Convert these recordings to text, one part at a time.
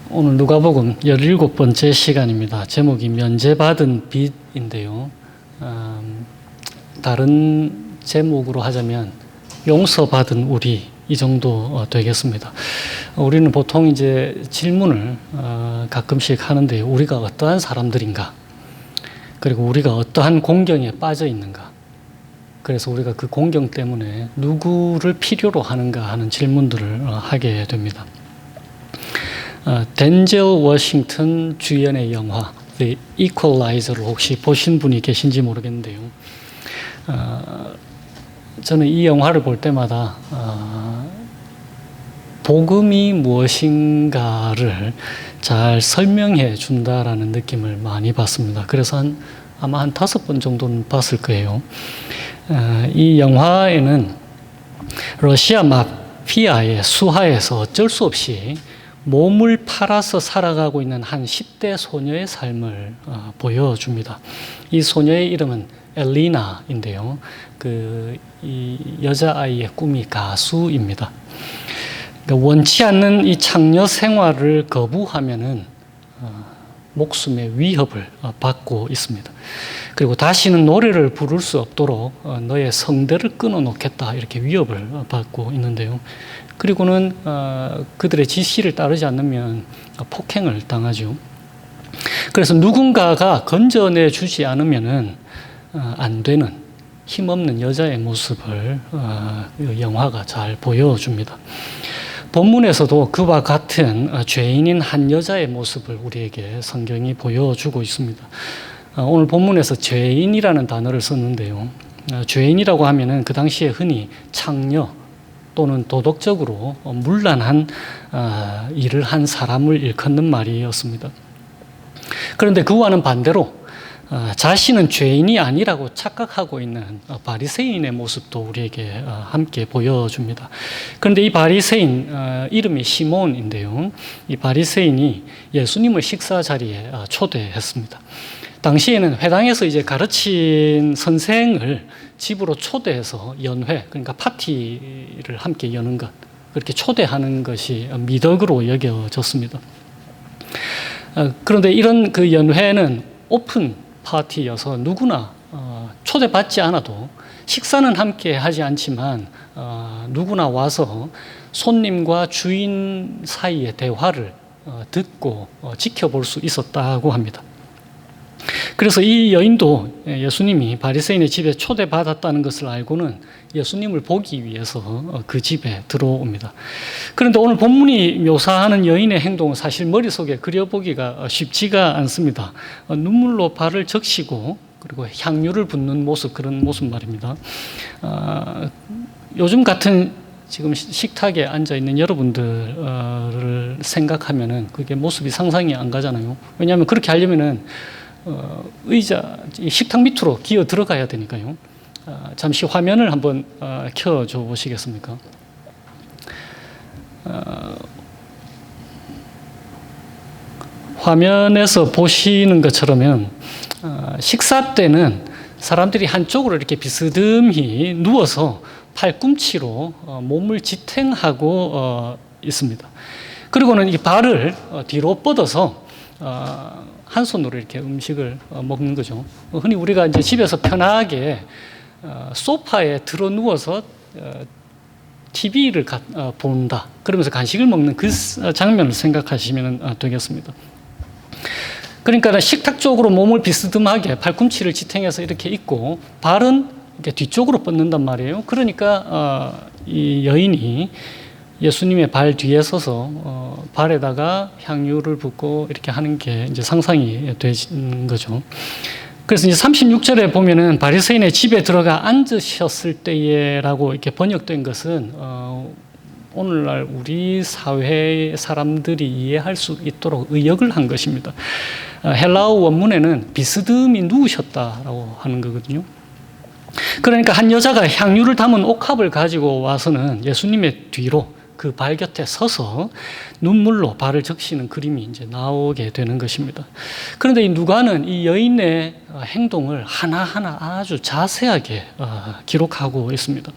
오늘 누가복음 17번째 시간입니다. 제목이 면제받은 빚인데요. 다른 제목으로 하자면 용서받은 우리, 이 정도 되겠습니다. 우리는 보통 이제 질문을 가끔씩 하는데요. 우리가 어떠한 사람들인가? 그리고 우리가 어떠한 공경에 빠져 있는가? 그래서 우리가 그 공경 때문에 누구를 필요로 하는가 하는 질문들을 하게 됩니다. 덴젤 워싱턴 주연의 영화 The Equalizer를 혹시 보신 분이 계신지 모르겠는데요. 저는 이 영화를 볼 때마다 복음이 무엇인가를 잘 설명해 준다라는 느낌을 많이 받습니다. 그래서 아마 한 5번 정도는 봤을 거예요. 이 영화에는 러시아 마피아의 수하에서 어쩔 수 없이 몸을 팔아서 살아가고 있는 한 10대 소녀의 삶을 보여줍니다. 이 소녀의 이름은 엘리나인데요. 이 여자아이의 꿈이 가수입니다. 그러니까 원치 않는 이 창녀 생활을 거부하면은 목숨의 위협을 받고 있습니다. 그리고 다시는 노래를 부를 수 없도록 너의 성대를 끊어놓겠다, 이렇게 위협을 받고 있는데요. 그리고는 그들의 지시를 따르지 않으면 폭행을 당하죠. 그래서 누군가가 건져내 주지 않으면은 안 되는 힘없는 여자의 모습을 영화가 잘 보여줍니다. 본문에서도 그와 같은 죄인인 한 여자의 모습을 우리에게 성경이 보여주고 있습니다. 오늘 본문에서 죄인이라는 단어를 썼는데요. 죄인이라고 하면은 그 당시에 흔히 창녀 또는 도덕적으로 문란한 일을 한 사람을 일컫는 말이었습니다. 그런데 그와는 반대로 자신은 죄인이 아니라고 착각하고 있는 바리새인의 모습도 우리에게 함께 보여줍니다. 그런데 이 바리새인 이름이 시몬인데요. 이 바리새인이 예수님을 식사 자리에 초대했습니다. 당시에는 회당에서 이제 가르친 선생을 집으로 초대해서 연회, 그러니까 파티를 함께 여는 것, 그렇게 초대하는 것이 미덕으로 여겨졌습니다. 그런데 이런 그 연회는 오픈 파티여서 누구나 초대받지 않아도 식사는 함께 하지 않지만 누구나 와서 손님과 주인 사이의 대화를 듣고 지켜볼 수 있었다고 합니다. 그래서 이 여인도 예수님이 바리새인의 집에 초대받았다는 것을 알고는 예수님을 보기 위해서 그 집에 들어옵니다. 그런데 오늘 본문이 묘사하는 여인의 행동은 사실 머릿속에 그려보기가 쉽지가 않습니다. 눈물로 발을 적시고 그리고 향유를 붓는 모습, 그런 모습 말입니다. 요즘 같은 지금 식탁에 앉아있는 여러분들을 생각하면은 그게 모습이 상상이 안 가잖아요. 왜냐하면 그렇게 하려면은 의자, 식탁 밑으로 기어 들어가야 되니까요. 잠시 화면을 한번 켜줘 보시겠습니까? 화면에서 보시는 것처럼 식사 때는 사람들이 한쪽으로 이렇게 비스듬히 누워서 팔꿈치로 몸을 지탱하고 있습니다. 그리고는 이 발을 뒤로 뻗어서 한 손으로 이렇게 음식을 먹는 거죠. 흔히 우리가 이제 집에서 편하게 소파에 들어 누워서 TV를 본다, 그러면서 간식을 먹는 그 장면을 생각하시면 되겠습니다. 그러니까 식탁 쪽으로 몸을 비스듬하게 팔꿈치를 지탱해서 이렇게 있고 발은 이렇게 뒤쪽으로 뻗는단 말이에요. 그러니까 이 여인이 예수님의 발 뒤에 서서 발에다가 향유를 붓고 이렇게 하는 게 이제 상상이 되는 거죠. 그래서 이제 36절에 보면은 바리새인의 집에 들어가 앉으셨을 때에라고 이렇게 번역된 것은 오늘날 우리 사회 사람들이 이해할 수 있도록 의역을 한 것입니다. 헬라어 원문에는 비스듬히 누우셨다라고 하는 거거든요. 그러니까 한 여자가 향유를 담은 옥합을 가지고 와서는 예수님의 뒤로 그 발 곁에 서서 눈물로 발을 적시는 그림이 이제 나오게 되는 것입니다. 그런데 이 누가는 이 여인의 행동을 하나하나 아주 자세하게 기록하고 있습니다.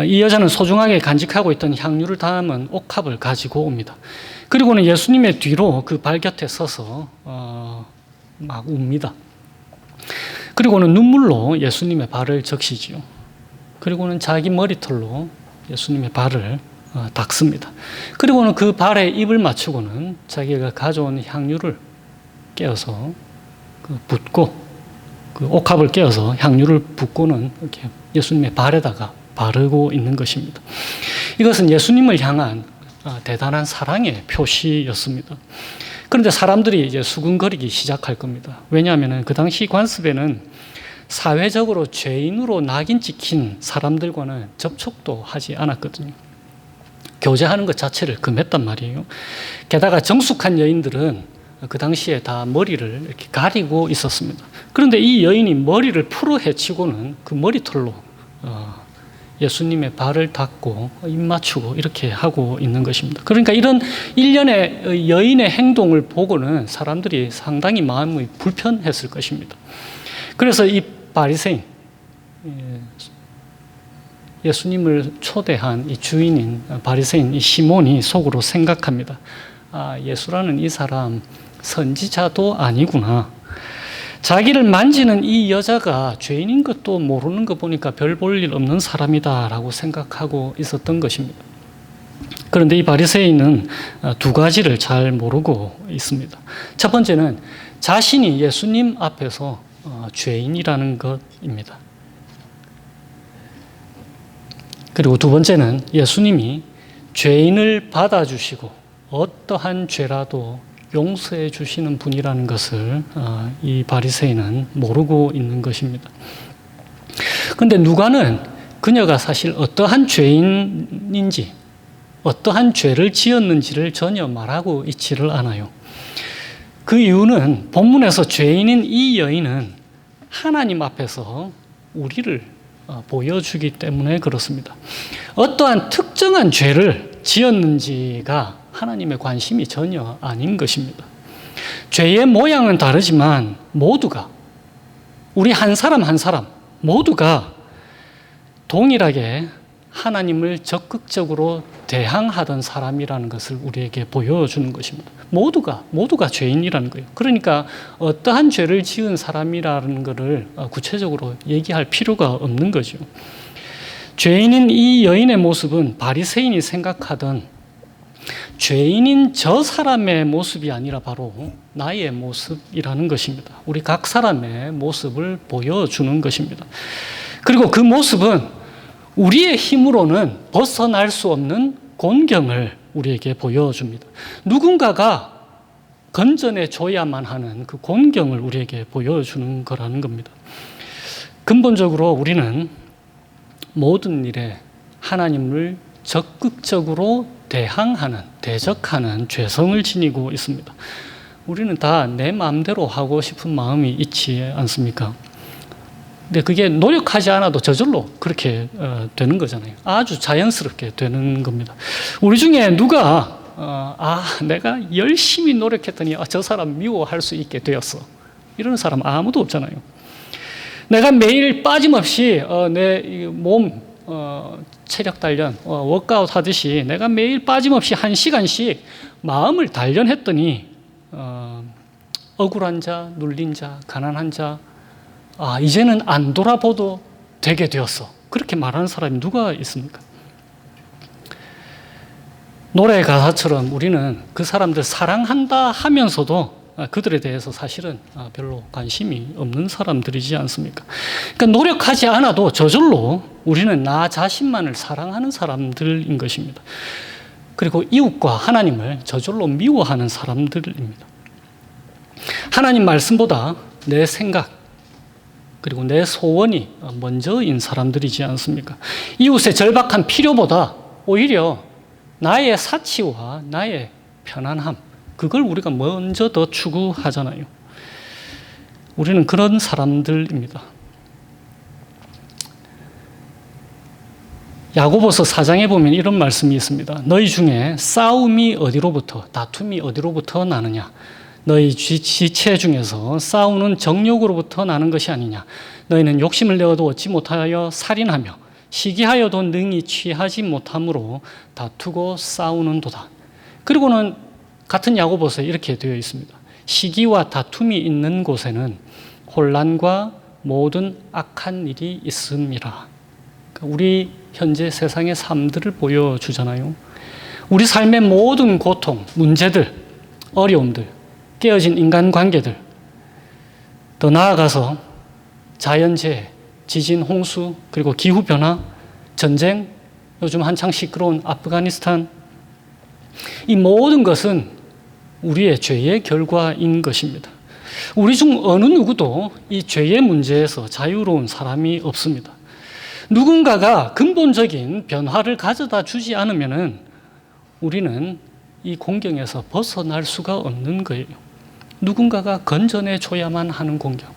이 여자는 소중하게 간직하고 있던 향유를 담은 옥합을 가지고 옵니다. 그리고는 예수님의 뒤로 그 발 곁에 서서 막 웁니다. 그리고는 눈물로 예수님의 발을 적시지요. 그리고는 자기 머리털로 예수님의 발을 닦습니다. 그리고는 그 발에 입을 맞추고는 자기가 가져온 향유를 깨어서 붓고 그 옥합을 깨어서 향유를 붓고는 이렇게 예수님의 발에다가 바르고 있는 것입니다. 이것은 예수님을 향한 대단한 사랑의 표시였습니다. 그런데 사람들이 이제 수근거리기 시작할 겁니다. 왜냐하면 그 당시 관습에는 사회적으로 죄인으로 낙인 찍힌 사람들과는 접촉도 하지 않았거든요. 교제하는 것 자체를 금했단 말이에요. 게다가 정숙한 여인들은 그 당시에 다 머리를 이렇게 가리고 있었습니다. 그런데 이 여인이 머리를 풀어 헤치고는 그 머리털로 예수님의 발을 닦고 입 맞추고 이렇게 하고 있는 것입니다. 그러니까 이런 일련의 여인의 행동을 보고는 사람들이 상당히 마음이 불편했을 것입니다. 그래서 이 바리새인, 예수님을 초대한 이 주인인 바리새인 이 시몬이 속으로 생각합니다. 예수라는 이 사람 선지자도 아니구나. 자기를 만지는 이 여자가 죄인인 것도 모르는 거 보니까 별 볼 일 없는 사람이다라고 생각하고 있었던 것입니다. 그런데 이 바리새인은 두 가지를 잘 모르고 있습니다. 첫 번째는 자신이 예수님 앞에서 죄인이라는 것입니다. 그리고 두 번째는 예수님이 죄인을 받아주시고 어떠한 죄라도 용서해 주시는 분이라는 것을 이 바리새인은 모르고 있는 것입니다. 그런데 누가는 그녀가 사실 어떠한 죄인인지 어떠한 죄를 지었는지를 전혀 말하고 있지를 않아요. 그 이유는 본문에서 죄인인 이 여인은 하나님 앞에서 우리를 보여주기 때문에 그렇습니다. 어떠한 특정한 죄를 지었는지가 하나님의 관심이 전혀 아닌 것입니다. 죄의 모양은 다르지만 모두가, 우리 한 사람 한 사람 모두가 동일하게 하나님을 적극적으로 대항하던 사람이라는 것을 우리에게 보여주는 것입니다. 모두가 죄인이라는 거예요. 그러니까 어떠한 죄를 지은 사람이라는 것을 구체적으로 얘기할 필요가 없는 거죠. 죄인인 이 여인의 모습은 바리새인이 생각하던 죄인인 저 사람의 모습이 아니라 바로 나의 모습이라는 것입니다. 우리 각 사람의 모습을 보여주는 것입니다. 그리고 그 모습은 우리의 힘으로는 벗어날 수 없는 곤경을 우리에게 보여줍니다. 누군가가 건전해 줘야만 하는 그 곤경을 우리에게 보여주는 거라는 겁니다. 근본적으로 우리는 모든 일에 하나님을 적극적으로 대항하는, 대적하는 죄성을 지니고 있습니다. 우리는 다 내 마음대로 하고 싶은 마음이 있지 않습니까? 근데 그게 노력하지 않아도 저절로 그렇게 되는 거잖아요. 아주 자연스럽게 되는 겁니다. 우리 중에 누가 내가 열심히 노력했더니 저 사람 미워할 수 있게 되었어. 이런 사람 아무도 없잖아요. 내가 매일 빠짐없이 내 몸 체력 단련, 워크아웃 하듯이 내가 매일 빠짐없이 1시간씩 마음을 단련했더니 억울한 자, 눌린 자, 가난한 자, 이제는 안 돌아봐도 되게 되었어. 그렇게 말하는 사람이 누가 있습니까? 노래 가사처럼 우리는 그 사람들 사랑한다 하면서도 그들에 대해서 사실은 별로 관심이 없는 사람들이지 않습니까? 그러니까 노력하지 않아도 저절로 우리는 나 자신만을 사랑하는 사람들인 것입니다. 그리고 이웃과 하나님을 저절로 미워하는 사람들입니다. 하나님 말씀보다 내 생각 그리고 내 소원이 먼저인 사람들이지 않습니까? 이웃의 절박한 필요보다 오히려 나의 사치와 나의 편안함, 그걸 우리가 먼저 더 추구하잖아요. 우리는 그런 사람들입니다. 야고보서 4장에 보면 이런 말씀이 있습니다. 너희 중에 싸움이 어디로부터, 다툼이 어디로부터 나느냐? 너희 지체 중에서 싸우는 정욕으로부터 나는 것이 아니냐? 너희는 욕심을 내어도 얻지 못하여 살인하며 시기하여도 능히 취하지 못함으로 다투고 싸우는도다. 그리고는 같은 야고보서에 이렇게 되어 있습니다. 시기와 다툼이 있는 곳에는 혼란과 모든 악한 일이 있음이라. 우리 현재 세상의 삶들을 보여주잖아요. 우리 삶의 모든 고통, 문제들, 어려움들, 깨어진 인간관계들, 더 나아가서 자연재해, 지진, 홍수, 그리고 기후변화, 전쟁, 요즘 한창 시끄러운 아프가니스탄, 이 모든 것은 우리의 죄의 결과인 것입니다. 우리 중 어느 누구도 이 죄의 문제에서 자유로운 사람이 없습니다. 누군가가 근본적인 변화를 가져다 주지 않으면 우리는 이 공경에서 벗어날 수가 없는 거예요. 누군가가 건져내 줘야만 하는 공경.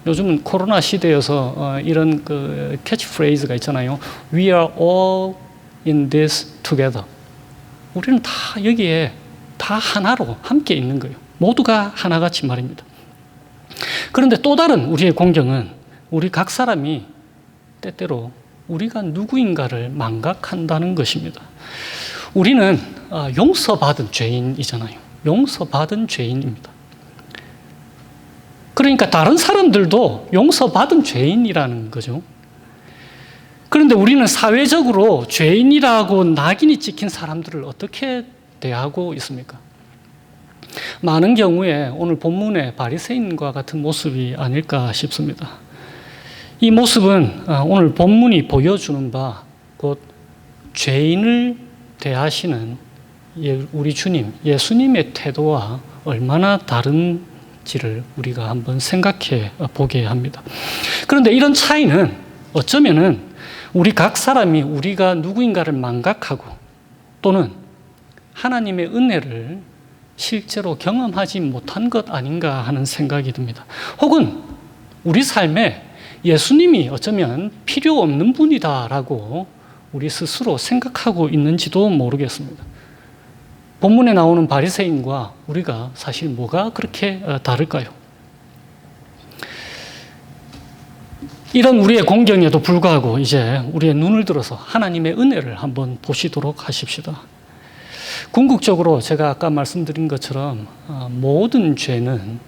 요즘은 코로나 시대여서 이런 그 캐치프레이즈가 있잖아요. We are all in this together. 우리는 다 여기에 다 하나로 함께 있는 거예요. 모두가 하나같이 말입니다. 그런데 또 다른 우리의 공경은 우리 각 사람이 때때로 우리가 누구인가를 망각한다는 것입니다. 우리는 용서받은 죄인이잖아요. 용서받은 죄인입니다. 그러니까 다른 사람들도 용서받은 죄인이라는 거죠. 그런데 우리는 사회적으로 죄인이라고 낙인이 찍힌 사람들을 어떻게 대하고 있습니까? 많은 경우에 오늘 본문의 바리새인과 같은 모습이 아닐까 싶습니다. 이 모습은 오늘 본문이 보여주는 바 곧 죄인을 대하시는 우리 주님, 예수님의 태도와 얼마나 다른지를 우리가 한번 생각해 보게 합니다. 그런데 이런 차이는 어쩌면은 우리 각 사람이 우리가 누구인가를 망각하고 또는 하나님의 은혜를 실제로 경험하지 못한 것 아닌가 하는 생각이 듭니다. 혹은 우리 삶에 예수님이 어쩌면 필요 없는 분이다라고 우리 스스로 생각하고 있는지도 모르겠습니다. 본문에 나오는 바리새인과 우리가 사실 뭐가 그렇게 다를까요? 이런 우리의 공경에도 불구하고 이제 우리의 눈을 들어서 하나님의 은혜를 한번 보시도록 하십시다. 궁극적으로 제가 아까 말씀드린 것처럼 모든 죄는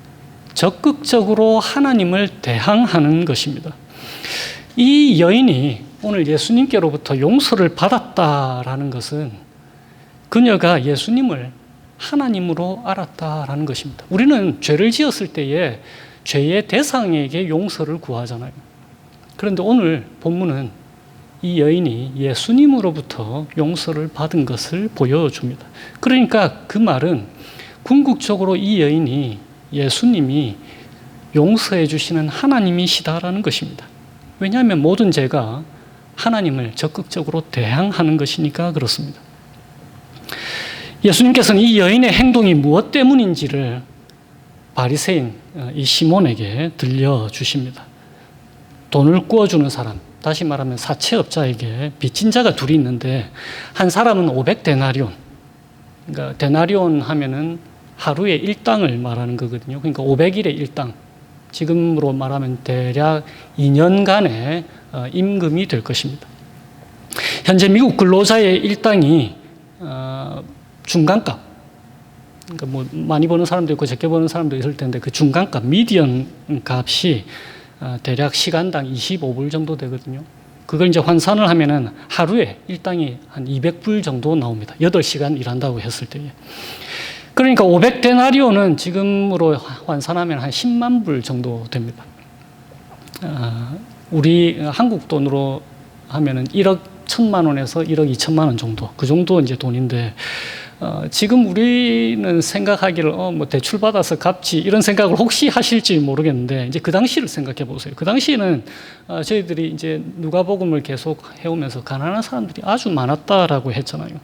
적극적으로 하나님을 대항하는 것입니다. 이 여인이 오늘 예수님께로부터 용서를 받았다라는 것은 그녀가 예수님을 하나님으로 알았다라는 것입니다. 우리는 죄를 지었을 때에 죄의 대상에게 용서를 구하잖아요. 그런데 오늘 본문은 이 여인이 예수님으로부터 용서를 받은 것을 보여줍니다. 그러니까 그 말은 궁극적으로 이 여인이 예수님이 용서해 주시는 하나님이시다라는 것입니다. 왜냐하면 모든 죄가 하나님을 적극적으로 대항하는 것이니까 그렇습니다. 예수님께서는 이 여인의 행동이 무엇 때문인지를 바리새인 이 시몬에게 들려주십니다. 돈을 구워주는 사람, 다시 말하면 사채업자에게 빚진 자가 둘이 있는데 한 사람은 500데나리온, 그러니까 데나리온 하면은 하루의 일당을 말하는 거거든요. 그러니까 500일의 일당, 지금으로 말하면 대략 2년간의 임금이 될 것입니다. 현재 미국 근로자의 일당이 중간값, 그러니까 뭐 많이 버는 사람도 있고 적게 버는 사람도 있을 텐데 그 중간값, 미디언 값이 대략 시간당 25불 정도 되거든요. 그걸 이제 환산을 하면은 하루에 일당이 한 200불 정도 나옵니다. 8시간 일한다고 했을 때에. 그러니까 500데나리온은 지금으로 환산하면 한 10만 불 정도 됩니다. 우리 한국 돈으로 하면은 1억 1천만 원에서 1억 2천만 원 정도, 그 정도 이제 돈인데, 지금 우리는 생각하기를 뭐 대출 받아서 갚지 이런 생각을 혹시 하실지 모르겠는데 이제 그 당시를 생각해 보세요. 그 당시에는 저희들이 이제 누가복음을 계속 해오면서 가난한 사람들이 아주 많았다라고 했잖아요.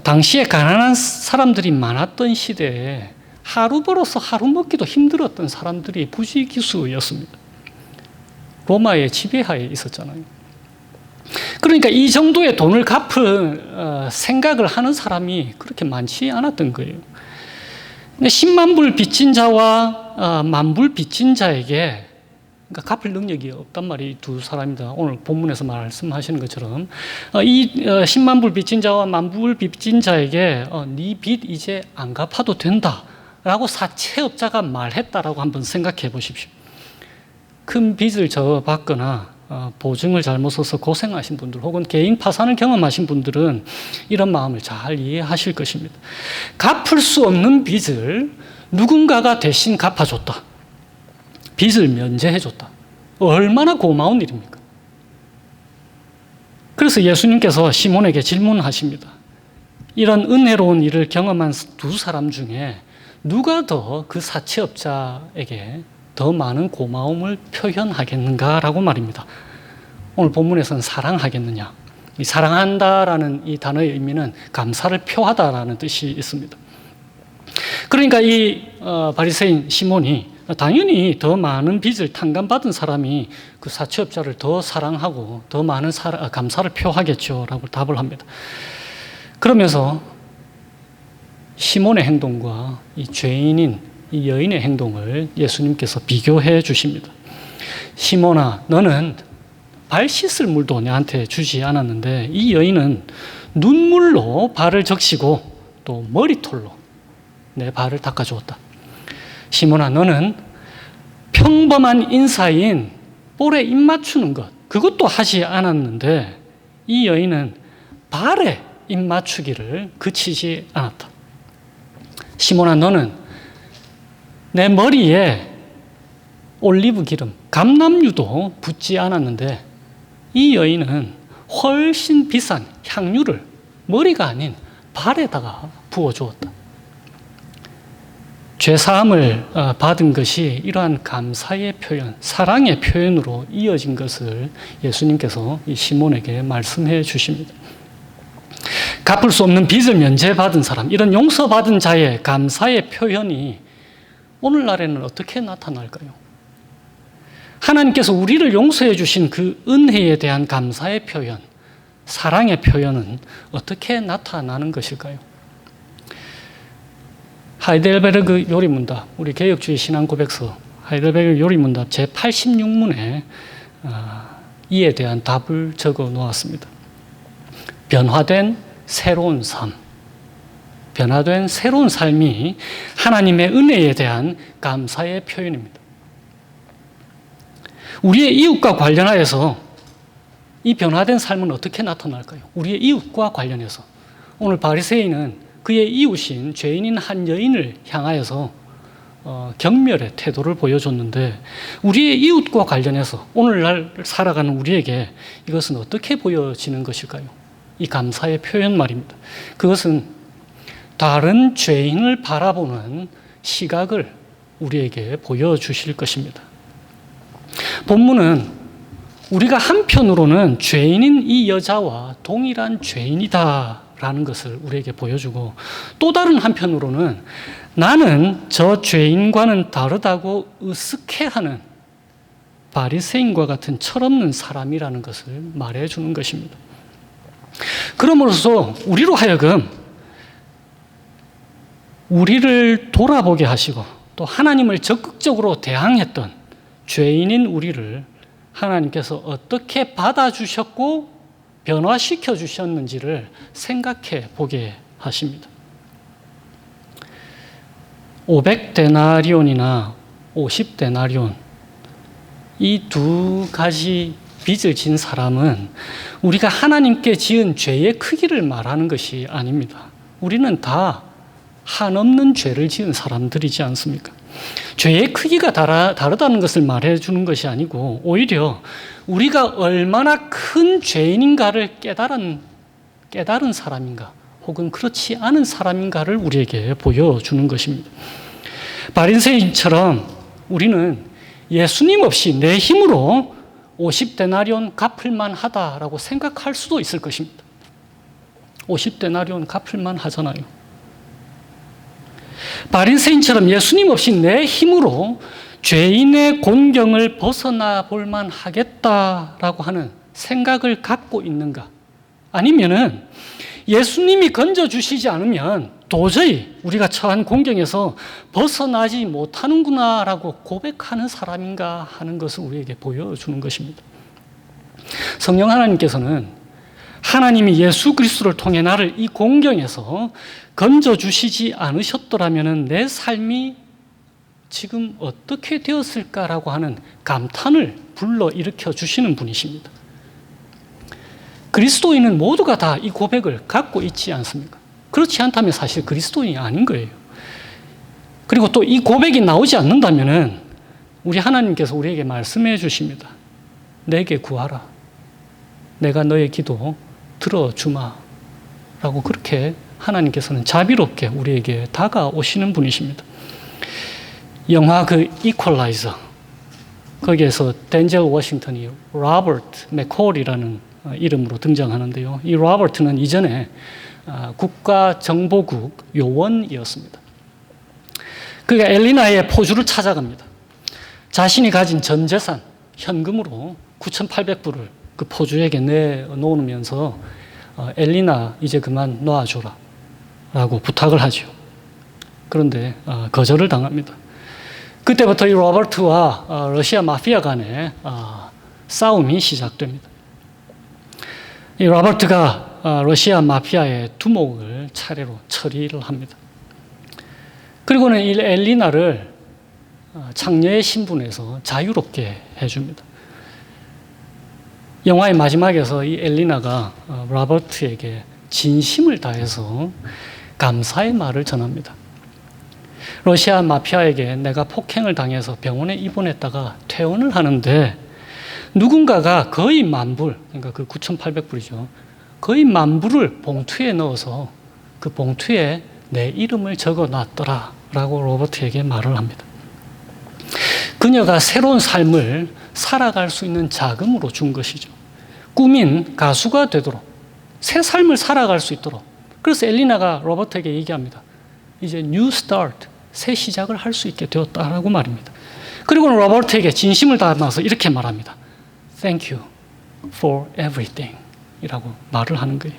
당시에 가난한 사람들이 많았던 시대에 하루 벌어서 하루 먹기도 힘들었던 사람들이 부지기수였습니다. 로마의 지배하에 있었잖아요. 그러니까 이 정도의 돈을 갚을 생각을 하는 사람이 그렇게 많지 않았던 거예요. 10만 불 빚진 자와 만불 빚진 자에게 그러니까 갚을 능력이 없단 말이 두 사람이다. 오늘 본문에서 말씀하시는 것처럼 이 10만 불 빚진 자와 만불 빚진 자에게 네 빚 이제 안 갚아도 된다라고 사채업자가 말했다라고 한번 생각해 보십시오. 큰 빚을 져봤거나 보증을 잘못 써서 고생하신 분들 혹은 개인 파산을 경험하신 분들은 이런 마음을 잘 이해하실 것입니다. 갚을 수 없는 빚을 누군가가 대신 갚아줬다. 빚을 면제해줬다. 얼마나 고마운 일입니까? 그래서 예수님께서 시몬에게 질문하십니다. 이런 은혜로운 일을 경험한 두 사람 중에 누가 더 그 사채업자에게 더 많은 고마움을 표현하겠는가라고 말입니다. 오늘 본문에서는 사랑하겠느냐. 이 사랑한다라는 이 단어의 의미는 감사를 표하다라는 뜻이 있습니다. 그러니까 이 바리새인 시몬이 당연히 더 많은 빚을 탕감받은 사람이 그 사채업자를 더 사랑하고 더 많은 감사를 표하겠죠라고 답을 합니다. 그러면서 시몬의 행동과 이 죄인인 이 여인의 행동을 예수님께서 비교해 주십니다. 시몬아, 너는 발 씻을 물도 내한테 주지 않았는데 이 여인은 눈물로 발을 적시고 또 머리털로 내 발을 닦아주었다. 시몬아, 너는 평범한 인사인 볼에 입 맞추는 것 그것도 하지 않았는데 이 여인은 발에 입 맞추기를 그치지 않았다. 시몬아, 너는 내 머리에 올리브 기름, 감람유도 붓지 않았는데 이 여인은 훨씬 비싼 향유를 머리가 아닌 발에다가 부어주었다. 죄사함을 받은 것이 이러한 감사의 표현, 사랑의 표현으로 이어진 것을 예수님께서 이 시몬에게 말씀해 주십니다. 갚을 수 없는 빚을 면제받은 사람, 이런 용서받은 자의 감사의 표현이 오늘날에는 어떻게 나타날까요? 하나님께서 우리를 용서해 주신 그 은혜에 대한 감사의 표현, 사랑의 표현은 어떻게 나타나는 것일까요? 하이델베르그 요리문답, 우리 개혁주의 신앙고백서 하이델베르그 요리문답 제86문에 이에 대한 답을 적어 놓았습니다. 변화된 새로운 삶, 변화된 새로운 삶이 하나님의 은혜에 대한 감사의 표현입니다. 우리의 이웃과 관련하여서 이 변화된 삶은 어떻게 나타날까요? 우리의 이웃과 관련해서 오늘 바리새인은 그의 이웃인 죄인인 한 여인을 향하여서 경멸의 태도를 보여줬는데 우리의 이웃과 관련해서 오늘날 살아가는 우리에게 이것은 어떻게 보여지는 것일까요? 이 감사의 표현 말입니다. 그것은 다른 죄인을 바라보는 시각을 우리에게 보여주실 것입니다. 본문은 우리가 한편으로는 죄인인 이 여자와 동일한 죄인이다라는 것을 우리에게 보여주고 또 다른 한편으로는 나는 저 죄인과는 다르다고 으쓱해하는 바리새인과 같은 철없는 사람이라는 것을 말해주는 것입니다. 그러므로써 우리로 하여금 우리를 돌아보게 하시고 또 하나님을 적극적으로 대항했던 죄인인 우리를 하나님께서 어떻게 받아주셨고 변화시켜 주셨는지를 생각해 보게 하십니다. 500데나리온이나 50데나리온 이 두 가지 빚을 진 사람은 우리가 하나님께 지은 죄의 크기를 말하는 것이 아닙니다. 우리는 다 한없는 죄를 지은 사람들이지 않습니까? 죄의 크기가 다르다는 것을 말해주는 것이 아니고 오히려 우리가 얼마나 큰 죄인인가를 깨달은 사람인가 혹은 그렇지 않은 사람인가를 우리에게 보여주는 것입니다. 바리새인처럼 우리는 예수님 없이 내 힘으로 50데나리온 갚을만 하다라고 생각할 수도 있을 것입니다. 50데나리온 갚을만 하잖아요. 바리새인처럼 예수님 없이 내 힘으로 죄인의 곤경을 벗어나 볼만 하겠다라고 하는 생각을 갖고 있는가? 아니면은 예수님이 건져주시지 않으면 도저히 우리가 처한 공경에서 벗어나지 못하는구나라고 고백하는 사람인가 하는 것을 우리에게 보여주는 것입니다. 성령 하나님께서는 하나님이 예수 그리스도를 통해 나를 이 공경에서 건져주시지 않으셨더라면 내 삶이 지금 어떻게 되었을까라고 하는 감탄을 불러일으켜 주시는 분이십니다. 그리스도인은 모두가 다 이 고백을 갖고 있지 않습니까? 그렇지 않다면 사실 그리스도인이 아닌 거예요. 그리고 또 이 고백이 나오지 않는다면 우리 하나님께서 우리에게 말씀해 주십니다. 내게 구하라. 내가 너의 기도 들어주마. 라고 그렇게 하나님께서는 자비롭게 우리에게 다가오시는 분이십니다. 영화 그 이퀄라이저, 거기에서 덴젤 워싱턴이 로버트 맥콜이라는 이름으로 등장하는데요. 이 로버트는 이전에 국가정보국 요원이었습니다. 그가 엘리나의 포주를 찾아갑니다. 자신이 가진 전 재산, 현금으로 9,800불을 그 포주에게 내놓으면서 엘리나 이제 그만 놔줘라 라고 부탁을 하죠. 그런데 거절을 당합니다. 그때부터 이 로버트와 러시아 마피아 간의 싸움이 시작됩니다. 이 로버트가 러시아 마피아의 두목을 차례로 처리를 합니다. 그리고는 이 엘리나를 창녀의 신분에서 자유롭게 해줍니다. 영화의 마지막에서 이 엘리나가 로버트에게 진심을 다해서 감사의 말을 전합니다. 러시아 마피아에게 내가 폭행을 당해서 병원에 입원했다가 퇴원을 하는데 누군가가 거의 10,000불, 그러니까 그 9,800불이죠. 거의 10,000불을 봉투에 넣어서 그 봉투에 내 이름을 적어놨더라 라고 로버트에게 말을 합니다. 그녀가 새로운 삶을 살아갈 수 있는 자금으로 준 것이죠. 꿈인 가수가 되도록, 새 삶을 살아갈 수 있도록. 그래서 엘리나가 로버트에게 얘기합니다. 이제 new start, 새 시작을 할 수 있게 되었다라고 말입니다. 그리고 로버트에게 진심을 담아서 이렇게 말합니다. Thank you for everything 이라고 말을 하는 거예요.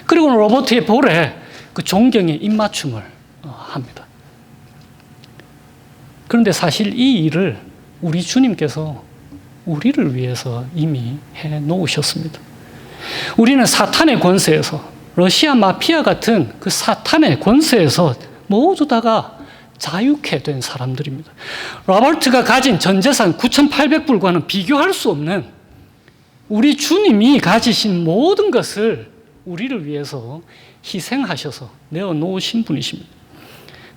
그리고 로버트의 볼에 그 존경의 입맞춤을 합니다. 그런데 사실 이 일을 우리 주님께서 우리를 위해서 이미 해 놓으셨습니다. 우리는 사탄의 권세에서, 러시아 마피아 같은 그 사탄의 권세에서 모두 다가 자유케 된 사람들입니다. 로버트가 가진 전 재산 9,800불과는 비교할 수 없는 우리 주님이 가지신 모든 것을 우리를 위해서 희생하셔서 내어놓으신 분이십니다.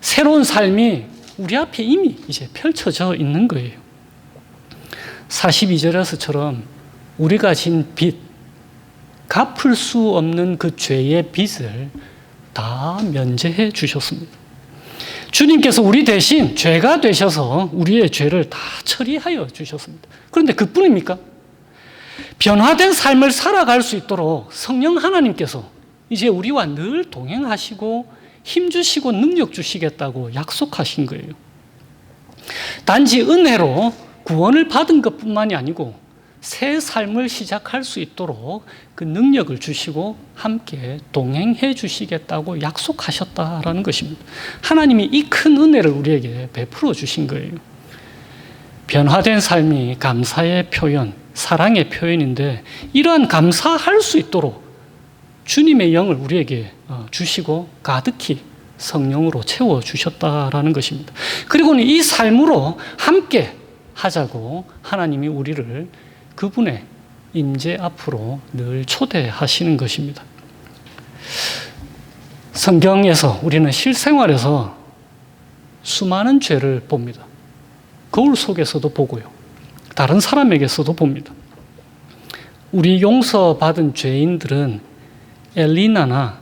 새로운 삶이 우리 앞에 이미 이제 펼쳐져 있는 거예요. 42절에서처럼 우리가 진 빚, 갚을 수 없는 그 죄의 빚을 다 면제해 주셨습니다. 주님께서 우리 대신 죄가 되셔서 우리의 죄를 다 처리하여 주셨습니다. 그런데 그뿐입니까? 변화된 삶을 살아갈 수 있도록 성령 하나님께서 이제 우리와 늘 동행하시고 힘주시고 능력 주시겠다고 약속하신 거예요. 단지 은혜로 구원을 받은 것뿐만이 아니고 새 삶을 시작할 수 있도록 그 능력을 주시고 함께 동행해 주시겠다고 약속하셨다라는 것입니다. 하나님이 이 큰 은혜를 우리에게 베풀어 주신 거예요. 변화된 삶이 감사의 표현, 사랑의 표현인데 이러한 감사할 수 있도록 주님의 영을 우리에게 주시고 가득히 성령으로 채워주셨다라는 것입니다. 그리고는 이 삶으로 함께 하자고 하나님이 우리를 그분의 임재 앞으로 늘 초대하시는 것입니다. 성경에서 우리는 실생활에서 수많은 죄를 봅니다. 거울 속에서도 보고요. 다른 사람에게서도 봅니다. 우리 용서받은 죄인들은 엘리나나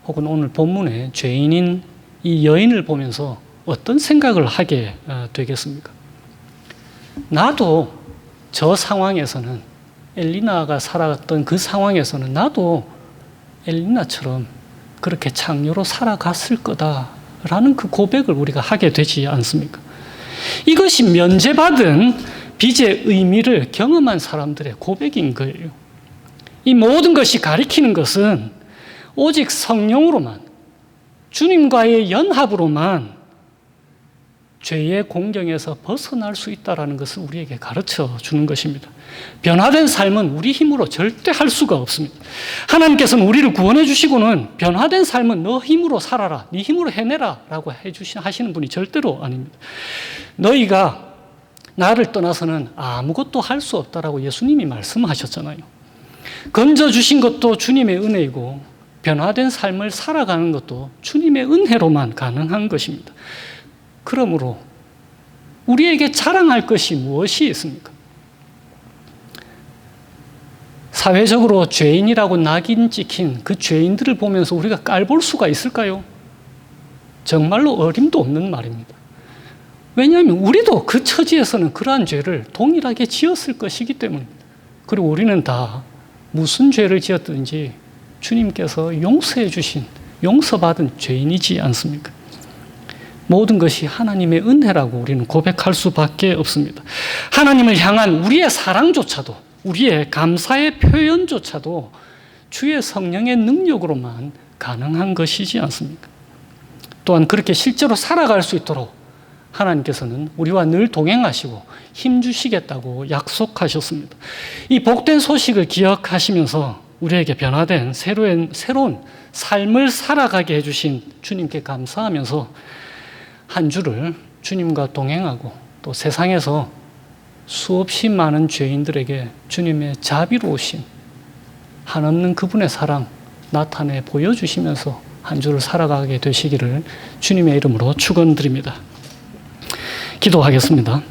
혹은 오늘 본문의 죄인인 이 여인을 보면서 어떤 생각을 하게 되겠습니까? 나도 저 상황에서는, 엘리나가 살아갔던 그 상황에서는 나도 엘리나처럼 그렇게 창녀로 살아갔을 거다라는 그 고백을 우리가 하게 되지 않습니까? 이것이 면제받은 빚의 의미를 경험한 사람들의 고백인 거예요. 이 모든 것이 가리키는 것은 오직 성령으로만, 주님과의 연합으로만 죄의 공경에서 벗어날 수 있다는 것을 우리에게 가르쳐 주는 것입니다. 변화된 삶은 우리 힘으로 절대 할 수가 없습니다. 하나님께서는 우리를 구원해 주시고는 변화된 삶은 너 힘으로 살아라, 네 힘으로 해내라 라고 하시는 분이 절대로 아닙니다. 너희가 나를 떠나서는 아무것도 할 수 없다라고 예수님이 말씀하셨잖아요. 건져주신 것도 주님의 은혜이고 변화된 삶을 살아가는 것도 주님의 은혜로만 가능한 것입니다. 그러므로 우리에게 자랑할 것이 무엇이 있습니까? 사회적으로 죄인이라고 낙인 찍힌 그 죄인들을 보면서 우리가 깔볼 수가 있을까요? 정말로 어림도 없는 말입니다. 왜냐하면 우리도 그 처지에서는 그러한 죄를 동일하게 지었을 것이기 때문입니다. 그리고 우리는 다 무슨 죄를 지었든지 주님께서 용서해 주신, 용서받은 죄인이지 않습니까? 모든 것이 하나님의 은혜라고 우리는 고백할 수밖에 없습니다. 하나님을 향한 우리의 사랑조차도, 우리의 감사의 표현조차도 주의 성령의 능력으로만 가능한 것이지 않습니까? 또한 그렇게 실제로 살아갈 수 있도록 하나님께서는 우리와 늘 동행하시고 힘주시겠다고 약속하셨습니다. 이 복된 소식을 기억하시면서 우리에게 변화된 새로운 삶을 살아가게 해주신 주님께 감사하면서 한 주를 주님과 동행하고 또 세상에서 수없이 많은 죄인들에게 주님의 자비로우신 한없는 그분의 사랑 나타내 보여주시면서 한 주를 살아가게 되시기를 주님의 이름으로 축원드립니다. 기도하겠습니다.